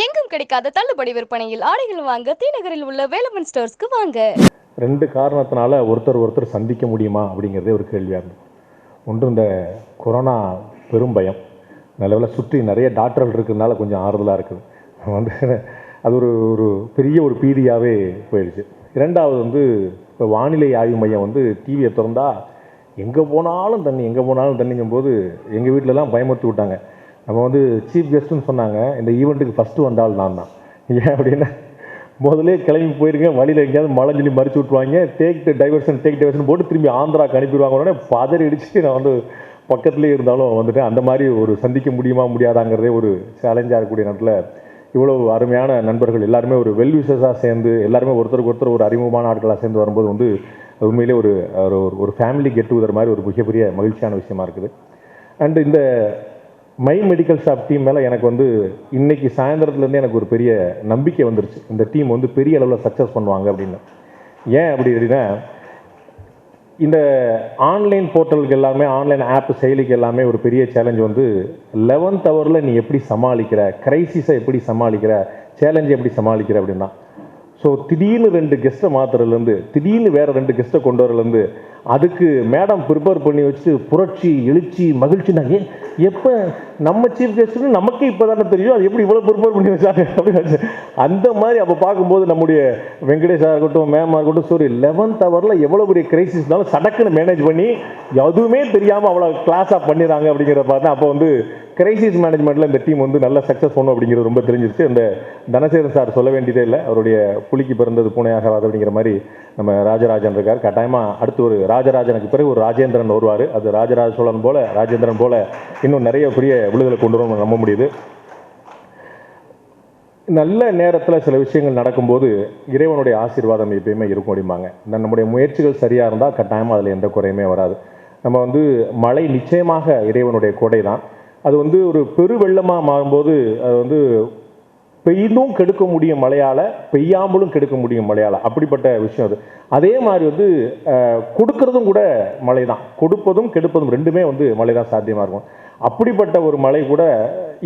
எங்கும் கிடைக்காத தள்ளுபடி விற்பனையில் ஆடைகள் வாங்க TNagaril உள்ள வேலவன் ஸ்டோர்ஸ்க்கு வாங்க. ரெண்டு காரணத்தினால ஒருத்தர் சந்திக்க முடியுமா அப்படிங்கிறதே ஒரு கேள்வியாக இருந்தது. ஒன்று இந்த கொரோனா பெரும் பயம், நல்ல சுற்றி நிறைய டாக்டர்கள் இருக்கிறதுனால கொஞ்சம் ஆறுதலாக இருக்குது. அது ஒரு ஒரு பெரிய ஒரு பீதியாகவே போயிடுச்சு. இரண்டாவது இப்போ வானிலை ஆய்வு மையம் டிவியை திறந்தா எங்கே போனாலும் தண்ணிங்கும்போது எங்கள் வீட்டிலலாம் பயமுறுத்தி விட்டாங்க. நம்ம சீஃப் கெஸ்ட்டுன்னு சொன்னாங்க. இந்த ஈவெண்ட்டுக்கு ஃபஸ்ட்டு வந்தால் நான் தான். ஏன் அப்படின்னா முதலே கிளம்பி போயிருக்கேன், வழியில் எங்கேயாவது மழை சொல்லி மறிச்சு விட்ருவாங்க, டேக் டைவர்ஷன் போட்டு திரும்பி ஆந்திராக்கு அனுப்பிடுவாங்க. உடனே பதறி அடிச்சு நான் பக்கத்துலேயே இருந்தாலும் அந்த மாதிரி ஒரு சந்திக்க முடியுமா முடியாதாங்கிறதே ஒரு சேலஞ்சாக இருக்கக்கூடிய நேரத்தில் இவ்வளோ அருமையான நண்பர்கள் எல்லாருமே ஒரு வெல்விஷஸாக சேர்ந்து எல்லாருமே ஒருத்தருக்கு ஒருத்தர் ஒரு அறிமுகமான ஆட்களாக சேர்ந்து வரும்போது உண்மையிலே ஒரு ஒரு ஃபேமிலி கெட் டுகெதர் மாதிரி ஒரு மிகப்பெரிய மகிழ்ச்சியான விஷயமா இருக்குது. அண்டு இந்த மை மெடிக்கல் ஷாப் டீம் மேலே எனக்கு இன்றைக்கி சாயந்தரத்துலேருந்தே எனக்கு ஒரு பெரிய நம்பிக்கை வந்துருச்சு. இந்த டீம் பெரிய அளவில் சக்ஸஸ் பண்ணுவாங்க அப்படின்னு. ஏன் அப்படின்னா இந்த ஆன்லைன் போர்ட்டலுக்கு எல்லாமே, ஆன்லைன் ஆப் செயலிக்கு எல்லாமே ஒரு பெரிய சேலஞ்ச் 11th ஹவரில் நீ எப்படி சமாளிக்கிற, கிரைசிஸை எப்படி சமாளிக்கிற, சேலஞ்சை எப்படி சமாளிக்கிற அப்படின்னா. ஸோ திடீர்னு 2 கெஸ்ட்டை மாற்றுறதுலேருந்து, திடீர்னு வேறு 2 கெஸ்ட்டை கொண்டு வரலேருந்து, அதுக்கு மேடம் ப்ரிப்பேர் பண்ணி வச்சு புரட்சி எழுச்சி மகிழ்ச்சினாங்க. எப்போ நம்ம சீஃப் கெஸ்ட்டுன்னு நமக்கே இப்போ தானே தெரியும், அது எப்படி இவ்வளோ ப்ரிப்பேர் பண்ணி வச்சாங்க அப்படின்னு. அந்த மாதிரி அப்போ பார்க்கும்போது நம்முடைய வெங்கடேஷாக இருக்கட்டும், மேமாக இருக்கட்டும், சரி 11th ஹவரில் எவ்வளோ பெரிய கிரைசிஸ்னாலும் சடக்குன்னு மேனேஜ் பண்ணி எதுவுமே தெரியாமல் அவ்வளோ கிளாஸாக பண்ணிடுறாங்க அப்படிங்கிறத பார்த்தா அப்போ கிரைசிஸ் மேனேஜ்மெண்ட்டில் இந்த டீம் நல்ல சக்ஸஸ் பண்ணும் அப்படிங்கிறது ரொம்ப தெரிஞ்சிருச்சு. அந்த தனசேகரன் சார் சொல்ல வேண்டியதே இல்லை. அவருடைய புலிக்கு பிறந்தது பூனையாகாது அப்படிங்கிற மாதிரி நம்ம ராஜராஜன் இருக்கார். கட்டாயமாக அடுத்து ஒரு ராஜராஜனுக்கு பிறகு ஒரு ராஜேந்திரன் வருவார். அது ராஜராஜ சோழன் போல, ராஜேந்திரன் போல இன்னும் நிறைய பெரிய விடுதலை கொண்டு வரணும் நம்ப முடியுது. நல்ல நேரத்தில் சில விஷயங்கள் நடக்கும்போது இறைவனுடைய ஆசீர்வாதம் எப்பயுமே இருக்கும் அப்படிம்பாங்க. நம்முடைய முயற்சிகள் சரியாக இருந்தால் கட்டாயமாக அதில் எந்த குறையுமே வராது. நம்ம மழை நிச்சயமாக இறைவனுடைய கொடை தான். அது ஒரு பெரு வெள்ளமாக மாறும்போது அது பெய்தும் கெடுக்க முடியும் மழையால், பெய்யாமலும் கெடுக்க முடியும் மழையால். அப்படிப்பட்ட விஷயம் அது. அதே மாதிரி கொடுக்கறதும் கூட மழை தான். கொடுப்பதும் கெடுப்பதும் ரெண்டுமே மழை தான் சாத்தியமாக இருக்கும். அப்படிப்பட்ட ஒரு மழை கூட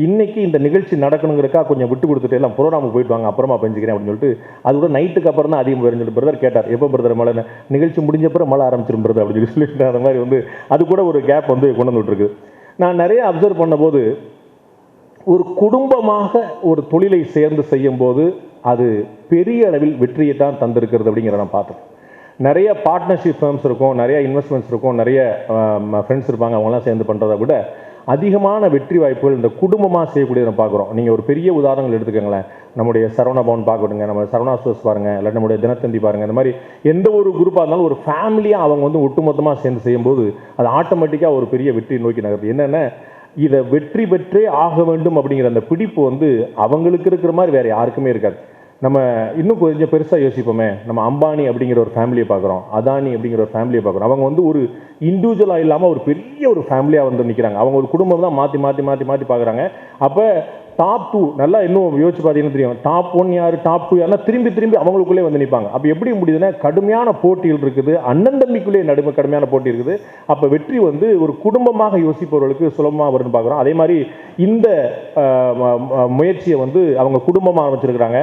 இன்னைக்கு இந்த நிகழ்ச்சி நடக்கணுங்கிறக்கா கொஞ்சம் விட்டு கொடுத்துட்டு எல்லாம் ப்ரோக்ராமுக்கு போயிட்டு வாங்க, அப்புறமா பெஞ்சிக்கிறேன் அப்படின்னு சொல்லிட்டு அது கூட நைட்டுக்கு அப்புறம் தான் அதிகம் பெருஞ்சு பிரதர் கேட்டார், எப்போ பிரதர் மழை, நிகழ்ச்சி முடிஞ்ச அப்புறம் மழை ஆரம்பிச்சிடும் பிரதர் அப்படின்னு சொல்லிட்டு அந்த மாதிரி அது கூட ஒரு கேப் கொண்டு வந்துட்டுருக்கு. நான் நிறைய அப்சர்வ் பண்ணும்போது ஒரு குடும்பமாக ஒரு தொழிலை சேர்ந்து செய்யும் போது அது பெரிய அளவில் வெற்றியை தான் தந்திருக்கிறது அப்படிங்கிற நான் பார்த்தேன். நிறைய பார்ட்னர்ஷிப் ஃபேர்ம்ஸ் இருக்கும், நிறைய இன்வெஸ்ட்மெண்ட்ஸ் இருக்கும், நிறைய ஃப்ரெண்ட்ஸ் இருப்பாங்க, அவங்களாம் சேர்ந்து பண்ணுறதை விட அதிகமான வெற்றி வாய்ப்புகள் இந்த குடும்பமாக செய்யக்கூடியதை பார்க்குறோம். நீங்கள் ஒரு பெரிய உதாரணங்கள் எடுத்துக்கோங்களேன். நம்முடைய சரவணா பவன் பார்க்கணுங்க, நம்ம சரவணா ஸ்டோர்ஸ் பாருங்கள், இல்லை நம்முடைய தினத்தந்தி பாருங்கள். இந்த மாதிரி எந்த ஒரு குரூப்பாக இருந்தாலும் ஒரு ஃபேமிலியாக அவங்க ஒட்டுமொத்தமாக சேர்ந்து செய்யும்போது அது ஆட்டோமேட்டிக்காக ஒரு பெரிய வெற்றி நோக்கி நகருது. என்னென்ன இதை வெற்றி பெற்றே ஆக வேண்டும் அப்படிங்கிற அந்த பிடிப்பு அவங்களுக்கு இருக்கிற மாதிரி வேறு யாருக்குமே இருக்காது. நம்ம இன்னும் கொஞ்சம் பெருசாக யோசிப்போமே. நம்ம அம்பானி அப்படிங்கிற ஒரு ஃபேமிலியை பார்க்குறோம், அதானி அப்படிங்கிற ஒரு ஃபேமிலியை பார்க்குறோம். அவங்க ஒரு இண்டிவிஜுவலாக இல்லாமல் ஒரு பெரிய ஒரு ஃபேமிலியாக நிற்கிறாங்க. அவங்க ஒரு குடும்பம் தான் மாற்றி மாற்றி மாற்றி மாற்றி பார்க்குறாங்க. அப்போ டாப் 2 நல்லா இன்னும் யோசிச்சு பார்த்தீங்கன்னா தெரியும், டாப் 1 யார், டாப் 2 யாருன்னா திரும்பி திரும்பி அவங்களுக்குள்ளே நிற்பாங்க. அப்போ எப்படி முடியுதுன்னா கடுமையான போட்டிகள் இருக்குது, அண்ணன் தம்பிக்குள்ளே கடுமையான போட்டி இருக்குது. அப்போ வெற்றி ஒரு குடும்பமாக யோசிப்பவர்களுக்கு சுலபமாக வரும்னு பார்க்குறோம். அதே மாதிரி இந்த முயற்சியை அவங்க குடும்பமாக ஆரம்பிச்சிருக்கிறாங்க.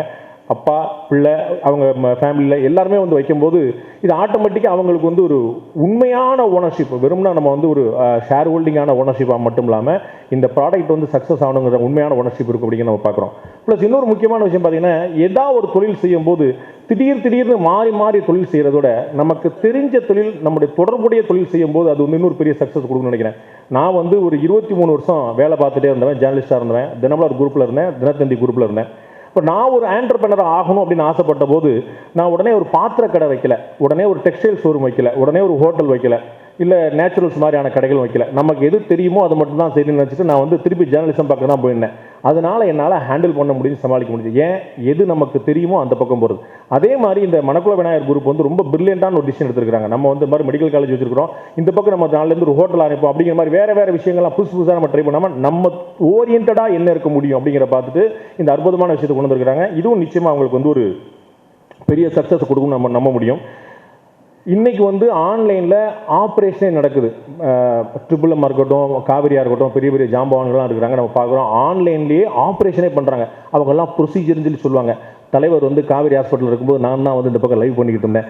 அப்பா பிள்ளை அவங்க ஃபேமிலியில் எல்லாருமே வைக்கும்போது இது ஆட்டோமேட்டிக்காக அவங்களுக்கு ஒரு உண்மையான ஓனர்ஷிப், வெறும்னா நம்ம ஒரு ஷேர் ஹோல்டிங்கான ஓனர்ஷிப்பாக மட்டும் இல்லாமல் இந்த ப்ராடக்ட் சக்ஸஸ் ஆகணுங்கிற உண்மையான ஓனர்ஷிப் இருக்கும் அப்படிங்கிற நம்ம பார்க்குறோம். ப்ளஸ் இன்னொரு முக்கியமான விஷயம் பார்த்தீங்கன்னா, ஏதாவது ஒரு தொழில் செய்யும் போது திடீர்னு மாறி மாறி தொழில் செய்கிறதோட நமக்கு தெரிஞ்ச தொழில், நம்முடைய தொடர்புடைய தொழில் செய்யும் போது அது இன்னொரு பெரிய சக்ஸஸ் கொடுக்கணும்னு நினைக்கிறேன். நான் ஒரு 23 வருஷம் வேலை பார்த்துட்டே இருந்தேன், ஜேர்னலிஸ்டாக இருந்தேன், தினமலர் குரூப்பில் இருந்தேன், தினத்தந்தி குரூப்பில் இருந்தேன். இப்போ நான் ஒரு ஆண்டர்பிரனர் ஆகணும் அப்படின்னு ஆசைப்பட்ட போது நான் உடனே ஒரு பாத்திர கடை வைக்கல, உடனே ஒரு டெக்ஸ்டைல் ஷோரூம் வைக்கல, உடனே ஒரு ஹோட்டல் வைக்கல, இல்லை நேச்சுரல்ஸ் மாதிரியான கடைகள் வைக்கல. நமக்கு எது தெரியுமோ அது மட்டும் தான் சரின்னு நினச்சிட்டு நான் திருப்பி ஜேர்னலிசம் பக்கம் தான் போயிருந்தேன். அதனால் என்னால் ஹேண்டில் பண்ண முடிஞ்சு, சமாளிக்க முடிஞ்சு. ஏன், எது நமக்கு தெரியுமோ அந்த பக்கம் போகிறது. அதே மாதிரி இந்த மணக்குள விநாயகர் குரூப் ரொம்ப பிரில்லியண்டான ஒரு டிசிஷன் எடுத்துருக்காங்க. நம்ம இந்த மாதிரி மெடிக்கல் காலேஜ் வச்சிருக்கிறோம், இந்த பக்கம் நம்ம நாளிலேருந்து ஒரு ஹோட்டல் ஆரம்பிப்போம் அப்படிங்கிற மாதிரி வேறு விஷயங்கள்லாம் புதுசாக நம்ம ட்ரை பண்ணாமல் நம்ம ஓரியன்டாக என்ன இருக்க முடியும் அப்படிங்கிற பார்த்துட்டு இந்த அற்புதமான விஷயத்தை கொண்டு வந்துருக்காங்க. இதுவும் நிச்சயமாக அவங்களுக்கு ஒரு பெரிய சக்ஸஸ் கொடுக்கும் நம்ம நம்ப முடியும். இன்றைக்கி வந்து ஆன்லைனில் ஆப்ரேஷனே நடக்குது. ட்ரிபிள்எம்மாக இருக்கட்டும், காவிரியாக இருக்கட்டும், பெரிய பெரிய ஜாம்பவான்கள்லாம் இருக்கிறாங்க. நம்ம பார்க்குறோம் ஆன்லைன்லேயே ஆப்ரேஷனே பண்ணுறாங்க. அவங்கெல்லாம் ப்ரொசீஜர்னு சொல்லி சொல்லுவாங்க. தலைவர் வந்து காவிரி ஹாஸ்பிட்டல் இருக்கும்போது நான் தான் வந்து இந்த பக்கம் லைவ் பண்ணிக்கிட்டு இருந்தேன்.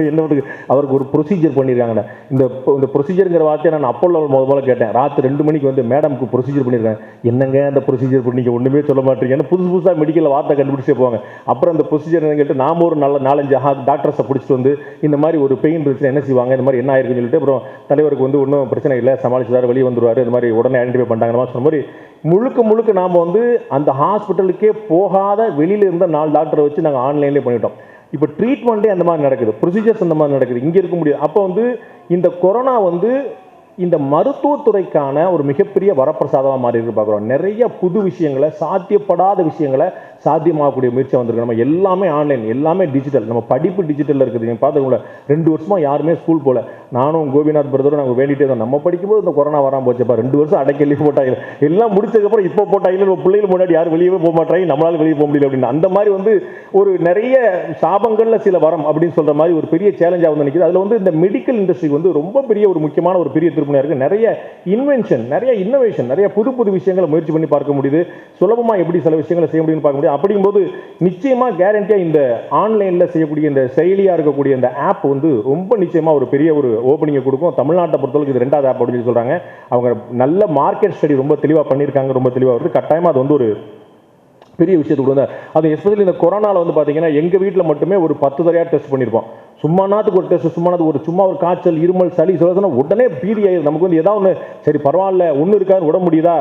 என்னோட அவருக்கு ஒரு ப்ரொசீஜர் பண்ணியிருக்காங்க. இந்த ப்ரொசீஜருங்கிற வார்த்தையை நான் அப்போல முதல்ல கேட்டேன். ராத்திரி 2 மணிக்கு வந்து மேடம்க்கு ப்ரொசீஜர் பண்ணியிருக்காங்க. என்னங்க அந்த ப்ரொசீஜர் பண்ணி ஒன்றுமே சொல்ல மாட்டீங்கன்னு புதுசாக மெடிக்கலில் வார்த்தை கண்டுபிடிச்சே போவாங்க. அப்புறம் அந்த ப்ரொசீஜர் கேட்டு நாம் ஒரு 4-5 டாக்டர்ஸை பிடிச்சிட்டு வந்து இந்த மாதிரி ஒரு பெயின் இருந்துச்சு என்ன செய்வாங்க, இந்த மாதிரி என்ன ஆயிருக்குன்னு சொல்லிட்டு அப்புறம் தலைவருக்கு வந்து ஒன்றும் பிரச்சனை இல்லை, சமாளிச்சுவார், வெளியே வந்துடுவார், இந்த மாதிரி உடனே ஐடென்டிஃபை பண்ணிட்டாங்க சொன்ன மாதிரி முழுக்க நாம் வந்து அந்த ஹாஸ்பிட்டலுக்கே போகாத வெளியில் இருந்த 4 டாக்டரை வச்சு நாங்கள் ஆன்லைன்லேயே பண்ணிட்டோம். இப்போ ட்ரீட்மெண்ட்டே அந்த மாதிரி நடக்குது, ப்ரொசீஜர்ஸ் அந்த மாதிரி நடக்குது, இங்கே இருக்க முடியாது. அப்போ வந்து இந்த கொரோனா வந்து இந்த மருத்துவத்துறைக்கான ஒரு மிகப்பெரிய வரப்பிரசாதமாக மாறி இருக்கு பார்க்குறோம். நிறைய புது விஷயங்களை, சாத்தியப்படாத விஷயங்களை சாத்தியமாகக்கூடிய முயற்சி வந்திருக்கு. நம்ம எல்லாமே ஆன்லைன், எல்லாமே டிஜிட்டல், நம்ம படிப்பு டிஜிட்டலில் இருக்குது. நீங்கள் பார்த்துக்கோங்களேன், 2 வருஷமாக யாருமே ஸ்கூல் போகல. நானும் கோபிநாத் பிரதரும் நாங்கள் வேண்டிகிட்டே தான். நம்ம படிக்கும்போது இந்த கொரோனா வராமல் போச்சப்பா, 2 வருஷம் அடைக்கி போட்டாங்க, எல்லாம் முடிச்சதுக்கப்புறம் இப்போ போட்டாங்க, நம்ம பிள்ளைகள் முன்னாடி யாரும் வெளியே போக மாட்டாங்க, நம்மளால வெளியே போக முடியல அப்படின்னு. அந்த மாதிரி வந்து ஒரு நிறைய சாபங்களில் சில வரம் அப்படின்னு சொல்கிற மாதிரி ஒரு பெரிய சேலஞ்சாக வந்து நிற்கிது. அதில் வந்து இந்த மெடிக்கல் இண்டஸ்ட்ரிக்கு வந்து ரொம்ப பெரிய ஒரு முக்கியமான ஒரு பெரிய திருப்பணியாக இருக்குது. நிறைய இன்வென்ஷன், நிறைய இன்னோவேஷன், நிறைய புது விஷயங்களை முயற்சி பண்ணி பார்க்க முடியுது. சுலபமாக எப்படி சில விஷயங்களை செய்ய முடியும்னு பார்க்க முடியும். அப்படிங்கும்போது நிச்சயமாக கேரண்டியாக இந்த ஆன்லைனில் செய்யக்கூடிய இந்த செயலியாக இருக்கக்கூடிய இந்த ஆப் வந்து ரொம்ப நிச்சயமாக ஒரு பெரிய ஒரு ஓப்பனிங்கை கொடுக்கும். தமிழ்நாட்டை பொறுத்தவரைக்கும் இது 2வது ஆப் அப்படின்னு சொல்கிறாங்க. அவங்க நல்ல மார்க்கெட் ஸ்டடி ரொம்ப தெளிவாக பண்ணியிருக்காங்க, ரொம்ப தெளிவாக வருது. கட்டாயமாக அது வந்து ஒரு பெரிய விஷயத்துக்கு வந்து அது எஸ்பெஷலி இந்த கொரோனாவில் வந்து பார்த்தீங்கன்னா எங்கள் வீட்டில் மட்டுமே ஒரு 10 தடவையாக டெஸ்ட் பண்ணியிருப்போம். சும்மானாத்துக்கு ஒரு டெஸ்ட், சும்மா ஒரு காய்ச்சல், இருமல், சளி சொல்ல உடனே பீதி ஆயிடுது. நமக்கு வந்து ஏதாவது ஒன்று சரி பரவாயில்ல ஒன்றும் இருக்காது, விட முடியுதா,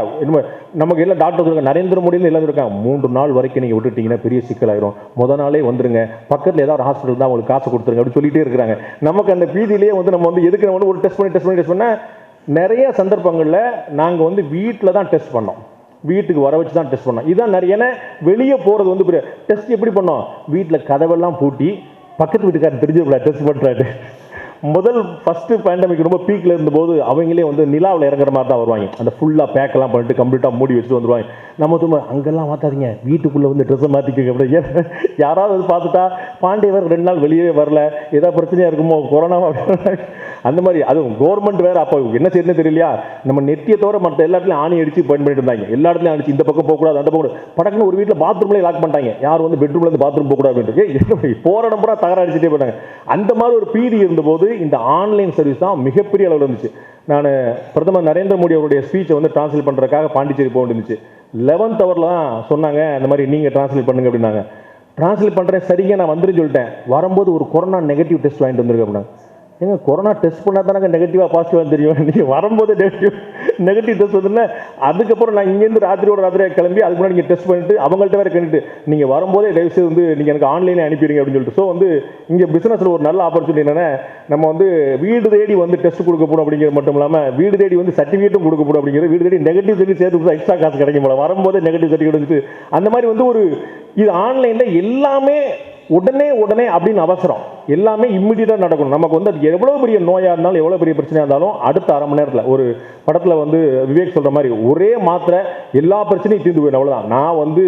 நமக்கு எல்லாம் டாக்டர் இருக்காங்க, நரேந்திர மோடியில் எல்லாம் இருக்காங்க. 3 நாள் வரைக்கும் நீங்கள் விட்டுட்டீங்கன்னா பெரிய சிக்கலாயிரும், முத நாளே வந்துருங்க, பக்கத்தில் ஏதாவது ஒரு ஹாஸ்பிட்டல் தான் உங்களுக்கு காசு கொடுத்துருங்க அப்படின்னு சொல்லிட்டே இருக்கிறாங்க. நமக்கு அந்த பீதியிலேயே வந்து நம்ம வந்து எதுக்கு நம்ம ஒரு டெஸ்ட் பண்ணால் நிறைய சந்தர்ப்பங்களில் நாங்கள் வந்து வீட்டில் தான் டெஸ்ட் பண்ணோம், வீட்டுக்கு வர வச்சு தான் டெஸ்ட் பண்ணோம். இதான் நிறைய, ஏன்னா வெளியே போகிறது வந்து டெஸ்ட் எப்படி பண்ணோம், வீட்டில் கதவெல்லாம் பூட்டி பக்கத்து வீட்டுக்காரர் தெரிஞ்சிருக்கல டெஸ்ட் பண்ணுறாரு. ஃபஸ்ட்டு பேண்டமிக் ரொம்ப பீக்கில் இருந்தபோது அவங்களே வந்து நிலாவில் இறங்குற மாதிரி தான் வருவாங்க. அந்த ஃபுல்லாக பேக்கெல்லாம் பண்ணிட்டு கம்ப்ளீட்டாக மூடி வச்சுட்டு வந்துடுவாங்க. நம்ம திரும்ப அங்கெல்லாம் மாற்றாதீங்க, வீட்டுக்குள்ளே வந்து ட்ரெஸ்ஸை மாற்றிக்க அப்படியே யாராவது பார்த்துட்டா பாண்டியவர் 2 நாள் வெளியே வரல, ஏதாவது பிரச்சனையாக இருக்குமோ கொரோனாவாக அந்த மாதிரி. அதுவும் கவர்மெண்ட் வேறு அப்போ என்ன செய்யணும்னு தெரியலையா, நம்ம நெத்தியை தவிர மற்ற எல்லா இடத்துலையும் ஆணி அடித்து பண்ணிட்டு இருந்தாங்க. எல்லா இடத்துலையும் அடிச்சு இந்த பக்கம் போகக்கூடாது, அந்த பக்கம் படக்குன்னு ஒரு வீட்டில் பாத்ரூம்லேயே லாக் பண்ணிட்டாங்க. யாரும் வந்து பெட்ரூம்லேருந்து பாத்ரூம் போகக்கூடாது அப்படின்ட்டு போகிற இடம் பூரா தகராடிச்சுட்டே போட்டாங்க. அந்த மாதிரி ஒரு பீதி இருந்தபோது இந்த ஆன்லைன் சர்வீஸ் தான் மிகப்பெரிய அளவில் இருந்துச்சு. நான் பிரதமர் நரேந்திர மோடி அவருடைய ஸ்பீச்சை வந்து டிரான்ஸ்லேட் பண்ணுறதுக்காக பாண்டிச்சேரி போக வேண்டியிருந்துச்சு. 11th ஹவரில் தான் சொன்னாங்க இந்த மாதிரி நீங்கள் டிரான்ஸ்லேட் பண்ணுங்க அப்படின்னாங்க. டிரான்ஸ்லேட் பண்ணுறேன், சரிங்க நான் வந்துருன்னு சொல்லிட்டேன். வரும்போது ஒரு கொரோனா நெகட்டிவ் டெஸ்ட் வாங்கிட்டு வந்துருக்கு அப்படின்னா, ஏங்க கொரோனா டெஸ்ட் பண்ணால் தானே நெகட்டிவாக பாசிட்டிவாக தெரியும், நீங்கள் வரும்போது நெகட்டிவ் டெஸ்ட் வந்துருந்தா அதுக்கப்புறம் நான் இங்கேருந்து ராத்திரியாக கிளம்பி அதுக்கு முன்னாடி நீங்கள் டெஸ்ட் பண்ணிட்டு அவங்கள்ட்ட வேறு கேட்டுட்டு நீங்கள் வரும்போதே தயவுசெய்து வந்து நீங்கள் எனக்கு ஆன்லைனில் அனுப்பிடுங்க அப்படின்னு சொல்லிட்டு. ஸோ வந்து இங்கே பிஸ்னஸில் ஒரு நல்ல ஆப்பர்ச்சுனிட்டி என்னென்னா, நம்ம வந்து வீடு தேடி வந்து டெஸ்ட் கொடுக்கப்படும் அப்படிங்கிறது மட்டும் இல்லாமல் வீடு தேடி வந்து சர்டிஃபிகேட்டும் கொடுக்கப்படும் அப்படிங்கிறது, வீடு தேடி நெகட்டிவ் சர்டிஃபிகேட் சேர்த்து எக்ஸ்ட்ரா காசு கிடைக்கும் போல, வரும்போதே நெகட்டிவ் சர்டிஃபிகேட் வந்துட்டு அந்த மாதிரி வந்து ஒரு இது ஆன்லைனில் எல்லாமே உடனே அப்படின்னு அவசரம், எல்லாமே இம்மிடியட்டாக நடக்கணும். நமக்கு வந்து அது எவ்வளோ பெரிய நோயாக இருந்தாலும் எவ்வளோ பெரிய பிரச்சனையாக இருந்தாலும் அடுத்த அரை மணி நேரத்தில் ஒரு படத்தில் வந்து விவேக் சொல்கிற மாதிரி ஒரே மாத்திரை எல்லா பிரச்சனையும் தீர்ந்து போயிடும், அவ்வளோதான். நான் வந்து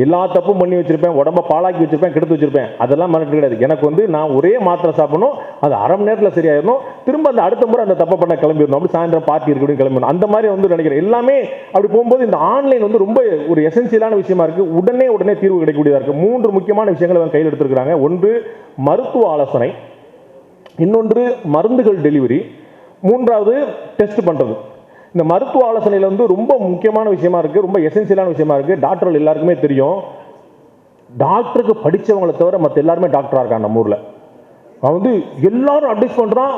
எல்லா தப்பும் பண்ணி வச்சிருப்பேன், உடம்ப பாலாக்கி வச்சிருப்பேன், கெடுத்து வச்சிருப்பேன், அதெல்லாம் மறந்து கிடையாது. எனக்கு வந்து நான் ஒரே மாத்திரை சாப்பிடணும், அது அரை மணி நேரத்தில் சரியாயிடணும், திரும்ப அந்த அடுத்த முறை அந்த தப்பை பண்ண கிளம்பிடணும், அப்படி சாயந்தரம் பார்ட்டி இருக்கணும் கிளம்பிடணும். அந்த மாதிரி வந்து நினைக்கிறேன். எல்லாமே அப்படி போகும்போது இந்த ஆன்லைன் வந்து ரொம்ப ஒரு எசென்சியலான விஷயமா இருக்குது. உடனே தீர்வு கிடைக்கக்கூடியதாக இருக்குது. 3 முக்கியமான விஷயங்களை அவங்க கையில் எடுத்துருக்காங்க. ஒன்று மருத்துவ ஆலோசனை, இன்னொன்று மருந்துகள் டெலிவரி, 3வது டெஸ்ட் பண்ணுறது. இந்த மருத்துவ ஆலோசனையில் வந்து ரொம்ப முக்கியமான விஷயமா இருக்குது, ரொம்ப எசென்சியலான விஷயமா இருக்குது. டாக்டர்கள் எல்லாருக்குமே தெரியும், டாக்டருக்கு படித்தவங்களை தவிர மற்ற எல்லாருமே டாக்டராக இருக்காங்க நம்ம ஊரில். அவன் வந்து எல்லாரும் அட்வைஸ் பண்ணுறான்,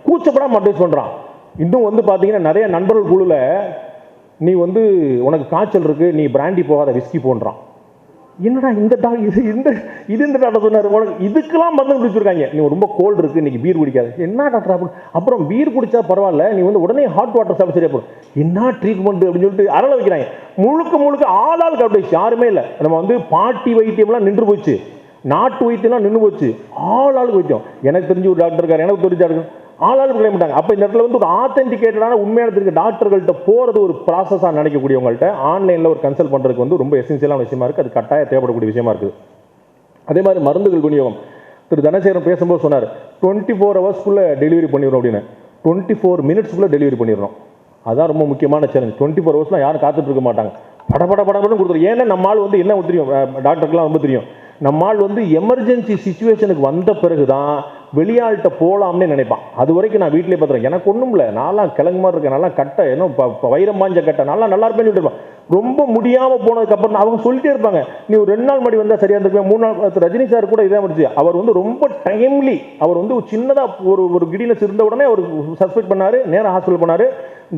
கூச்சப்படாமல் அட்வைஸ் பண்ணுறான். இன்னும் வந்து பார்த்தீங்கன்னா நிறைய நண்பர்கள் குழுவில் நீ வந்து உனக்கு காய்ச்சல் இருக்குது, நீ பிராண்டி போகாத விஸ்கி போன்றான். என்னடா இந்த டாக்டர் சொன்னார், உனக்கு இதுக்கெல்லாம் மருந்து குடிச்சிருக்காங்க. நீ ரொம்ப கோல்டு இருக்குது, இன்னைக்கு பீர் குடிக்காது. என்ன டாக்டர், அப்புறம் பீர் குடிச்சா பரவாயில்ல, நீ வந்து உடனே ஹாட் வாட்டர் சாப்பிட சரியா போடும். என்ன ட்ரீட்மெண்ட் அப்படின்னு சொல்லிட்டு அரள வைக்கிறாங்க. முழுக்க ஆளாளுக்கு அட்வைஸ், யாருமே இல்லை. நம்ம வந்து பாட்டி வைத்தியம்லாம் நின்று போச்சு, நாட்டு வைத்தியம்லாம் நின்று போச்சு, ஆளாளுக்கு வைத்தியம். எனக்கு தெரிஞ்ச ஒரு டாக்டர் இருக்காரு, எனக்கு தெரிஞ்ச டாக்டர், ஆளாளுக்கு கிளம்ப மாட்டாங்க. அப்போ இந்த இடத்துல வந்து ஒரு ஆத்தென்டிகேட்டடான உண்மையான தெரிஞ்ச டாக்டர்கள்ட்ட போகிறது ஒரு ப்ராசஸாக நினைக்கக்கூடியவங்கள்ட்ட ஆன்லைனில் ஒரு கன்சல்ட் பண்ணுறதுக்கு வந்து ரொம்ப எசென்சியலான விஷயமா இருக்குது. அது கட்டாயம் தேவைப்படக்கூடிய விஷயமா இருக்குது. அதே மாதிரி மருந்துகள் விநியோகம், திரு தனசேகரன் பேசும்போது சொன்னார் 24 ஹவர்ஸ்க்குள்ளே டெலிவரி பண்ணிடுறோம் அப்படின்னு. 24 மினிட்ஸ்க்குள்ளே டெலிவரி பண்ணிடுறோம். அதான் ரொம்ப முக்கியமான சேலஞ்ச். 24 ஹவர்ஸ்லாம் யாரும் காத்துட்டு இருக்க மாட்டாங்க. படப்படன்னு கொடுத்துரும். ஏன்னா நம்ம ஆள் வந்து என்ன தெரியும், டாக்டருக்குலாம் ரொம்ப தெரியும், நம்ம ஆள் வந்து எமர்ஜென்சி சுச்சுவேஷனுக்கு வந்த பிறகு தான் வெளியாள்கிட்ட போகலாம்னே நினைப்பான். அது வரைக்கும் நான் வீட்டிலே பார்த்துறேன், எனக்கு ஒன்றும் இல்லை, நான்லாம் கிழங்கு மாதிரி இருக்கேன், நல்லா கட்டை என்ன வைரம் பாஞ்ச கட்டை, நல்லா இருப்பேன்னு சொல்லிட்டு இருப்பான். ரொம்ப முடியாமல் போனதுக்கப்புறம் அவங்க சொல்லிட்டே இருப்பாங்க, நீ ஒரு 2 நாள் முன்னாடி வந்தால் சரியாக இருந்திருப்பேன், 3 நாள். ரஜினி சார் கூட இதே முடிச்சு, அவர் வந்து ரொம்ப டைம்லி, அவர் வந்து சின்னதாக ஒரு கிடினஸ் இருந்த உடனே அவர் சஸ்பெக்ட் பண்ணார், நேராக ஹாஸ்பிட்டல் பண்ணார்.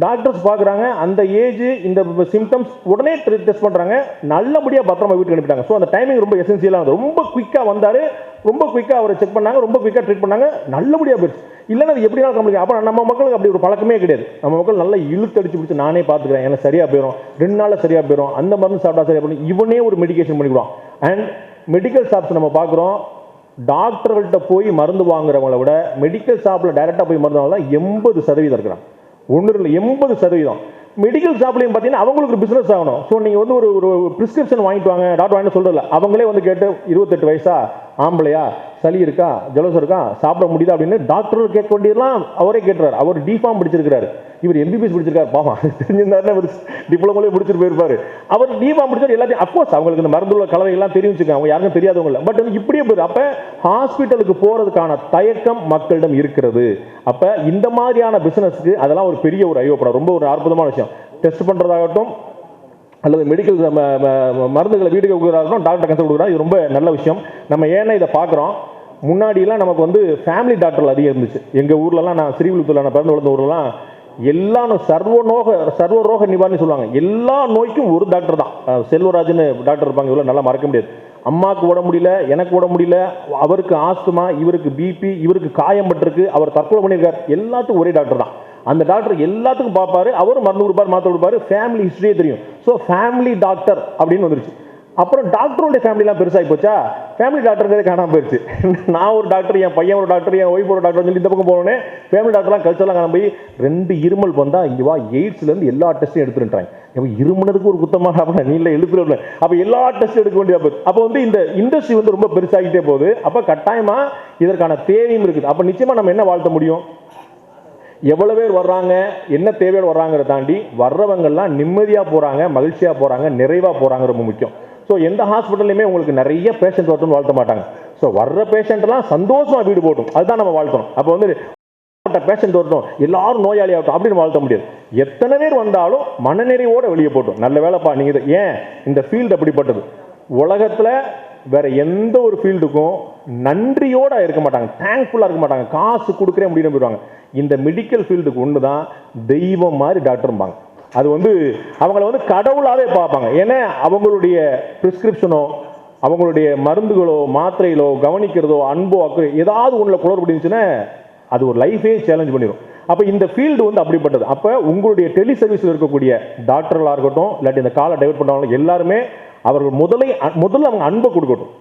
டாக்டர்ஸ் பார்க்குறாங்க, அந்த ஏஜ் இந்த சிம்டம்ஸ் உடனே டெஸ்ட் பண்ணுறாங்க, நல்லபடியாக பத்திரமா வீட்டுக்கு அனுப்பிட்டாங்க. ஸோ அந்த டைமிங் ரொம்ப எசென்சியலாக இருந்தது. ரொம்ப குயிக்காக வந்தார், ரொம்ப குயிக்காக அவரை செக் பண்ணாங்க, ரொம்ப குயிக்காக ட்ரீட் பண்ணாங்க, நல்லபடியாக போயிடுச்சு. இல்லைன்னா அது எப்படினாலும் கம்ப்ளீட். அப்போ நம்ம மக்களுக்கு அப்படி ஒரு பழக்கமே கிடையாது. நம்ம மக்கள் நல்லா இழுத்தடிச்சு பிடிச்சி நானே பார்த்துக்கிறேன், எனக்கு சரியாக போயிடும், 2 நாளில் சரியாக போயிடும், அந்த மருந்து சாப்பிட்டா சரியாக போயிடும், இவனே ஒரு மெடிக்கேஷன் பண்ணிவிடுவான். அண்ட் மெடிக்கல் ஷாப்ஸ் நம்ம பார்க்குறோம், டாக்டர்கள்ட்ட போய் மருந்து வாங்குறவங்கள விட மெடிக்கல் ஷாப்பில் டைரெக்டாக போய் மருந்து வாங்கலாம் 80% இருக்கிறாங்க. 80%. மெடிக்கல் ஷாப்லையும் பார்த்தீங்கன்னா அவங்களுக்கு ஒரு பிஸ்னஸ் ஆகணும். ஸோ நீங்கள் வந்து ஒரு ப்ரிஸ்கிரிப்ஷன் வாங்கிட்டு வாங்க, டாக்டர் வாங்கிட்டு சொல்கிறதில்ல, அவங்களே வந்து கேட்டு 28 வயசா, ஆம்பளையா, சளி இருக்கா, ஜலசம் இருக்கா, சாப்பிட முடியுதா அப்படின்னு டாக்டர் கேட்க வேண்டியதெல்லாம் அவரே கேட்டுறாரு. அவர் டிஃபார்ம் படிச்சிருக்காரு, இவர் எம்பிபிஎஸ் படிச்சிருக்காரு, பாமா தெரிஞ்சிருந்தாருன்னா ஒரு டிப்ளமோலே முடிச்சுட்டு போயிருப்பாரு. அவர் டிஃபார்ம் படிச்சார் எல்லாத்தையும். அப்கோர்ஸ் அவங்களுக்கு இந்த மருந்துள்ள கலவைகள்லாம் தெரியும் வச்சுக்கோங்க, அவங்க யாருக்கும் தெரியாதவங்க இல்லை. பட் இப்படியே போயிரு. அப்போ ஹாஸ்பிட்டலுக்கு போகிறதுக்கான தயக்கம் மக்களிடம் இருக்கிறது. அப்போ இந்த மாதிரியான பிஸ்னஸ்க்கு அதெல்லாம் ஒரு பெரிய ஒரு ஐயோப்படம், ரொம்ப ஒரு அற்புதமான விஷயம். டெஸ்ட் பண்ணுறதாகட்டும் அல்லது மெடிக்கல் மருந்துகளை வீட்டுக்கு கொடுக்குறாருக்கும், டாக்டர் கன்சல்ட் கொடுக்குறாரு, இது ரொம்ப நல்ல விஷயம். நம்ம ஏன்னா இதை பார்க்குறோம், முன்னாடியெல்லாம் நமக்கு வந்து ஃபேமிலி டாக்டர்கள் அதிகம் இருந்துச்சு. எங்கள் ஊர்லலாம், நான் ஸ்ரீவில்லிபுத்தூரில் நான் பிறந்து வளர்ந்த ஊர்லாம் எல்லா சர்வரோக நிவாரணி சொல்லுவாங்க, எல்லா நோய்க்கும் ஒரு டாக்டர் தான். செல்வராஜ்னு டாக்டர் இருப்பாங்க, இவ்வளோ நல்லா மறக்க முடியாது. அம்மாவுக்கு உட முடியல, எனக்கு உட முடியல, அவருக்கு ஆஸ்துமா, இவருக்கு பிபி, இவருக்கு காயம் பட்டிருக்கு, அவர் தற்கொலை பண்ணியிருக்கார், எல்லாத்துக்கும் ஒரே டாக்டர் தான். அந்த டாக்டர் எல்லாத்துக்கும் பார்ப்பாரு, அவரும் மருந்து கொடுப்பாரு, மாற்ற கொடுப்பாரு, ஃபேமிலி ஹிஸ்டரியே தெரியும். ஸோ ஃபேமிலி டாக்டர் அப்படின்னு வந்துருச்சு. அப்புறம் டாக்டருடைய ஃபேமிலிலாம் பெருசாகி போச்சா, ஃபேமிலி டாக்டருங்கிறதே காணாமல் போயிடுச்சு. நான் ஒரு டாக்டர், என் பையன் ஒரு டாக்டர், என் ஒய்ஃப் ஒரு டாக்டர் சொல்லி இந்த பக்கம் போனோடனே ஃபேமிலி டாக்டர்லாம் கல்ச்சர்லாம் காணாம போய் 2 இருமல் வந்தால் இங்கே வா, எய்ட்ஸ்லேருந்து எல்லா டெஸ்ட்டும் எடுத்துட்டாங்க. அப்போ இருமுனதுக்கு ஒரு குத்தமாக அப்போ நீ இல்லை எழுத்துல, அப்போ எல்லா டெஸ்ட்டும் எடுக்க வேண்டியது போகுது. அப்போ வந்து இந்த இண்டஸ்ட்ரி வந்து ரொம்ப பெருசாகிட்டே போகுது. அப்போ கட்டாயமாக இதற்கான தேவையும் இருக்குது. அப்போ நிச்சயமாக நம்ம என்ன வாழ்த்த முடியும், எவ்வளோ பேர் வர்றாங்க, என்ன தேவையோடு வர்றாங்கிறத தாண்டி வர்றவங்கெல்லாம் நிம்மதியாக போகிறாங்க, மகிழ்ச்சியாக போகிறாங்க, நிறைவாக போகிறாங்க, ரொம்ப முக்கியம். ஸோ எந்த ஹாஸ்பிட்டல்லையுமே உங்களுக்கு நிறைய பேஷண்ட் வரட்டும்னு வாழ்த்த மாட்டாங்க. ஸோ வர்ற பேஷண்ட்லாம் சந்தோஷமாக வீடு போட்டும், அதுதான் நம்ம வாழ்த்தணும். அப்போ வந்து பேஷண்ட் வரட்டும், எல்லாரும் நோயாளி ஆகட்டும் அப்படின்னு வாழ்த்த முடியாது. எத்தனை பேர் வந்தாலும் மனநிறைவோடு வெளியே போட்டும், நல்ல வேலைப்பா நீங்கள். ஏன் இந்த ஃபீல்டு அப்படிப்பட்டது, உலகத்தில் வேற எந்த ஒரு ஃபீல்டுக்கும் நன்றியோட இருக்க மாட்டாங்க, தேங்க்ஃபுல்லாக இருக்க மாட்டாங்க, காசு கொடுக்குறே முடியும் போயிடுவாங்க. இந்த மெடிக்கல் ஃபீல்டுக்கு ஒன்று தான் தெய்வம் மாதிரி டாக்டர்பாங்க. அது வந்து அவங்கள வந்து கடவுளாகவே பார்ப்பாங்க. ஏன்னா அவங்களுடைய ப்ரிஸ்கிரிப்ஷனோ, அவங்களுடைய மருந்துகளோ, மாத்திரைகளோ, கவனிக்கிறதோ, அன்போ, அக்கறை ஏதாவது ஒன்றில் குளறுபடிச்சுன்னா அது ஒரு லைஃபே சேலஞ்ச் பண்ணிடும். அப்போ இந்த ஃபீல்டு வந்து அப்படிப்பட்டது. அப்போ உங்களுடைய டெலி சர்வீஸில் இருக்கக்கூடிய டாக்டர்களாக இருக்கட்டும், இல்லாட்டி இந்த காலை டைவர்ட் பண்ணுறவங்க எல்லாருமே அவர்கள் முதல்ல அவங்க அன்பை கொடுக்கட்டும்,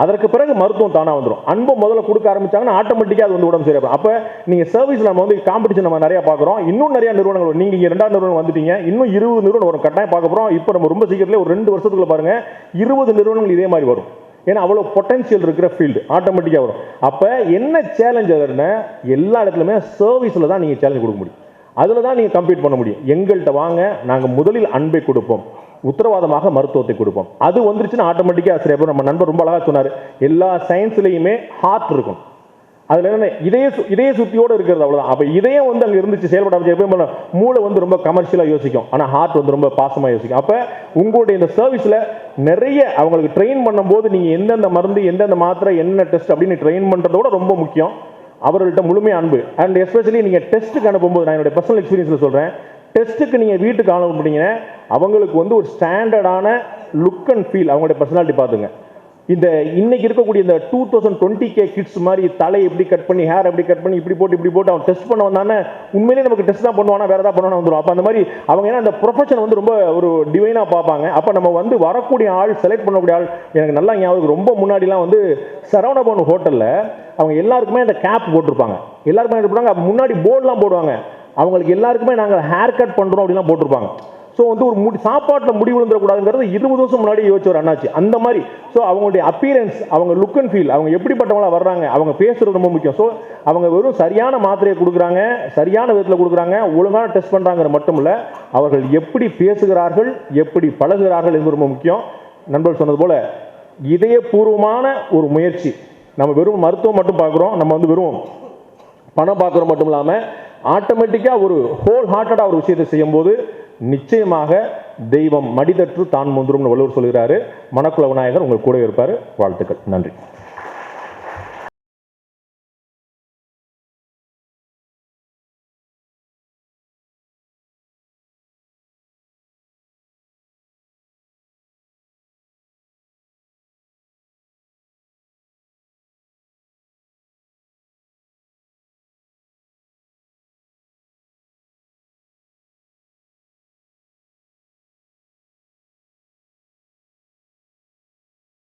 அதற்கு பிறகு மருத்துவம் தானாக வந்துடும். அன்பை முதல்ல கொடுக்க ஆரம்பிச்சாங்கன்னா ஆட்டோமேட்டிக்காக அது வந்து உடம்பு சரியாக. அப்போ நீங்கள் சர்வீஸில் நம்ம வந்து காம்படிஷன் நம்ம நிறையா பார்க்குறோம். இன்னும் நிறையா நிறுவனங்கள், நீங்கள் இங்கே 2வது நிறுவனம் வந்துட்டீங்க, இன்னும் 20 நிறுவனம் வரும், கட்டாயம் பார்க்க போகிறோம். இப்போ நம்ம ரொம்ப சீக்கிரத்தில் ஒரு 2 வருஷத்துக்குள்ள பாருங்கள் 20 நிறுவனங்கள் இதே மாதிரி வரும். ஏன்னா அவ்வளோ பொட்டன்ஷியல் இருக்கிற ஃபீல்டு ஆட்டோமேட்டிக்காக வரும். அப்போ என்ன சேலஞ்ச் அதுன்னா, எல்லா இடத்துலையுமே சர்வீஸில் தான் நீங்கள் சேலஞ்ச் கொடுக்க முடியும், அதில் தான் நீங்கள் கம்ப்ளீட் பண்ண முடியும். எங்கள்கிட்ட வாங்க, நாங்கள் முதலில் அன்பை கொடுப்போம், உத்தரவாதமாக மருத்துவத்தை கொடுப்போம். அது வந்துருச்சுன்னா ஆட்டோமேட்டிக்காக சரி. நம்ம நண்பர் ரொம்ப அழகாக சொன்னார், எல்லா சயின்ஸ்லையுமே ஹார்ட் இருக்கும், அதில் என்ன இதய சுத்தியோடு இருக்கிறது, அவ்வளோதான். அப்போ இதயம் வந்து அங்கே இருந்துச்சு செயல்பட, மூளை வந்து ரொம்ப கமர்ஷியலாக யோசிக்கும், ஆனால் ஹார்ட் வந்து ரொம்ப பாசமாக யோசிக்கும். அப்போ உங்களுடைய இந்த சர்வீஸில் நிறைய அவங்களுக்கு ட்ரெயின் பண்ணும்போது நீங்கள் எந்தெந்த மருந்து, எந்தெந்த மாத்திரை, என்ன டெஸ்ட் அப்படின்னு ட்ரெயின் பண்ணுறதோட ரொம்ப முக்கியம் அவர்கள்ட்ட முழுமையாக அன்பு. அண்ட் எஸ்பெஷலி நீங்கள் டெஸ்ட்டுக்கு அனுப்பும்போது, நான் என்னுடைய பர்சனல் எக்ஸ்பீரியன்ஸில் சொல்கிறேன், டெஸ்ட்டுக்கு நீங்கள் வீட்டுக்கு அனுப்புனீங்கன்னா அவங்களுக்கு வந்து ஒரு ஸ்டாண்டர்டான லுக் அண்ட் ஃபீல், அவங்களுடைய பர்சனாலிட்டி பார்த்துங்க. இந்த இன்னைக்கு இருக்கக்கூடிய இந்த 2020K கிட்ஸ் மாதிரி தலை எப்படி கட் பண்ணி, ஹேர் எப்படி கட் பண்ணி, இப்படி போட்டு அவன் டெஸ்ட் பண்ண வந்தானே, உண்மையிலேயே நமக்கு டெஸ்ட் தான் பண்ணுவானா, வேறு ஏதாவது பண்ணுவானா வந்துடும். அப்போ அந்த மாதிரி அவங்க ஏன்னா அந்த ப்ரொஃபஷன் வந்து ரொம்ப ஒரு டிவைனாக பார்ப்பாங்க. அப்போ நம்ம வந்து வரக்கூடிய ஆள், செலக்ட் பண்ணக்கூடிய ஆள், எனக்கு நல்லா ஞாபகம், ரொம்ப முன்னாடிலாம் வந்து சரவணபவன் ஹோட்டலில் அவங்க எல்லாருக்குமே அந்த கேப் போட்டிருப்பாங்க, எல்லாருக்குமே போடுவாங்க. முன்னாடி போர்டெலாம் போடுவாங்க, அவங்களுக்கு எல்லாருக்குமே நாங்கள் ஹேர் கட் பண்ணுறோம் அப்படிலாம் போட்டிருப்பாங்க. ஸோ வந்து ஒரு சாப்பாட்டில் முடி விழுந்துடக்கூடாதுங்கிறது 20 வருஷம் முன்னாடி யோசிச்சு ஒரு அண்ணாச்சி அந்த மாதிரி. ஸோ அவங்களுடைய அப்பியரன்ஸ், அவங்க லுக் அண்ட் ஃபீல், அவங்க எப்படிப்பட்டவங்களா வர்றாங்க, அவங்க பேசுறது ரொம்ப முக்கியம். ஸோ அவங்க வெறும் சரியான மாத்திரையை கொடுக்குறாங்க, சரியான விதத்தில் கொடுக்குறாங்க, ஒழுங்கான டெஸ்ட் பண்ணுறாங்கிறது மட்டும் இல்லை, அவர்கள் எப்படி பேசுகிறார்கள், எப்படி பழகுகிறார்கள் என்பது ரொம்ப முக்கியம். நண்பர்கள் சொன்னது போல இதயபூர்வமான ஒரு முயற்சி. நம்ம வெறும் மருத்துவம் மட்டும் பார்க்குறோம், நம்ம வந்து வெறும் பணம் பார்க்குறோம் மட்டும் இல்லாமல் ஆட்டோமேட்டிக்காக ஒரு ஹோல் ஹார்ட்டடாக ஒரு விஷயத்தை செய்யும்போது நிச்சயமாக தெய்வம் மடிதற்று தான் முந்திரும்னு வள்ளுவர் சொல்கிறாரு. மணக்குள விநாயகர் உங்கள் கூட இருப்பார். வாழ்த்துக்கள். நன்றி.